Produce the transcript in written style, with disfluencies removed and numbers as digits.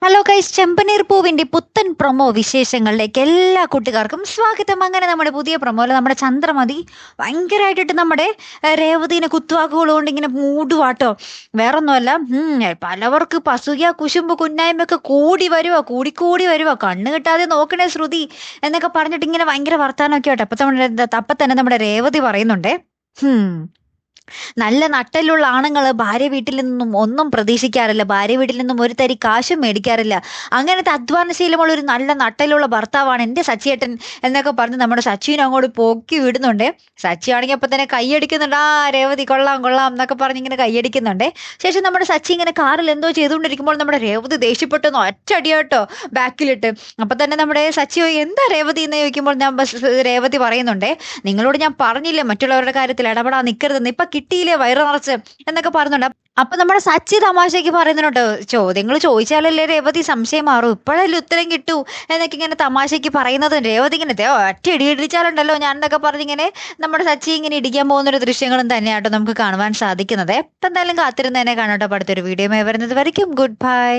Hello guys, ചെമ്പനീർ പൂവിന്റെ പുത്തൻ promo വിശേഷങ്ങളിലേക്ക് എല്ലാ കൂട്ടുകാർക്കും സ്വാഗതം. അങ്ങനെ നമ്മുടെ പുതിയ പ്രൊമോയില് നമ്മുടെ ചന്ദ്രമതി ഭയങ്കരമായിട്ടിട്ട് നമ്മുടെ രേവതീനെ കുത്തുവാക്കുകൾ കൊണ്ട് ഇങ്ങനെ മൂടുവാട്ടോ. വേറൊന്നുമല്ല, പലവർക്ക് അസൂയ കുശുമ്പ് കുന്നായ്മയൊക്കെ കൂടിക്കൂടി വരുവാ, കണ്ണ് കിട്ടാതെ നോക്കണേ ശ്രുതി എന്നൊക്കെ പറഞ്ഞിട്ട് ഇങ്ങനെ ഭയങ്കര വർത്താനമൊക്കെ ആട്ടോ. അപ്പൊ തന്നെ നമ്മുടെ രേവതി പറയുന്നുണ്ടേ, നല്ല നട്ടലുള്ള ആണുങ്ങൾ ഭാര്യ വീട്ടിൽ നിന്നും ഒന്നും പ്രതീക്ഷിക്കാറില്ല, ഭാര്യ വീട്ടിൽ നിന്നും ഒരു തരി കാശും മേടിക്കാറില്ല. അങ്ങനത്തെ അധ്വാനശീലമുള്ള ഒരു നല്ല നട്ടലുള്ള ഭർത്താവാണ് എൻ്റെ സച്ചിയേട്ടൻ എന്നൊക്കെ പറഞ്ഞ് നമ്മുടെ സച്ചിനെ അങ്ങോട്ട് പൊക്കി വിടുന്നുണ്ട്. സച്ചി ആണെങ്കിൽ അപ്പൊ തന്നെ കൈയടിക്കുന്നുണ്ട്. ആ രേവതി കൊള്ളാം കൊള്ളാം എന്നൊക്കെ പറഞ്ഞ് ഇങ്ങനെ കൈയടിക്കുന്നുണ്ട്. ശേഷം നമ്മുടെ സച്ചി ഇങ്ങനെ കാറിൽ എന്തോ ചെയ്തുകൊണ്ടിരിക്കുമ്പോൾ നമ്മുടെ രേവതി ദേഷ്യപ്പെട്ടെന്ന് ഒറ്റടിയാട്ടോ ബാക്കിലിട്ട്. അപ്പൊ തന്നെ നമ്മുടെ സച്ചി എന്താ രേവതി എന്ന് ചോദിക്കുമ്പോൾ രേവതി പറയുന്നുണ്ടേ, നിങ്ങളോട് ഞാൻ പറഞ്ഞില്ലേ മറ്റുള്ളവരുടെ കാര്യത്തിൽ ഇടപെടാൻ നിൽക്കരുതെന്ന്, ഇപ്പൊ കിട്ടിയില്ലേ വയറ് നിറച്ച് എന്നൊക്കെ പറയുന്നുണ്ട്. അപ്പൊ നമ്മുടെ സച്ചി തമാശയ്ക്ക് പറയുന്നുണ്ട്, ചോദ്യങ്ങൾ ചോദിച്ചാലല്ലേ രേവതി സംശയം മാറും, ഇപ്പോഴല്ലേ ഉത്തരം കിട്ടൂ എന്നൊക്കെ ഇങ്ങനെ തമാശയ്ക്ക് പറയുന്നത്. രേവതി ഇങ്ങനെ ഒറ്റ ഇടിച്ചാലുണ്ടല്ലോ ഞാൻ എന്നൊക്കെ പറഞ്ഞിങ്ങനെ നമ്മുടെ സച്ചി ഇങ്ങനെ ഇടിക്കാൻ പോകുന്ന ഒരു ദൃശ്യങ്ങളും തന്നെയാട്ടോ നമുക്ക് കാണുവാൻ സാധിക്കുന്നത്. ഇപ്പൊ എന്തായാലും കാത്തിരുന്ന് തന്നെ കാണാട്ടോ. അടുത്തൊരു വീഡിയോ വരുന്നത് വരയ്ക്കും ഗുഡ് ബൈ.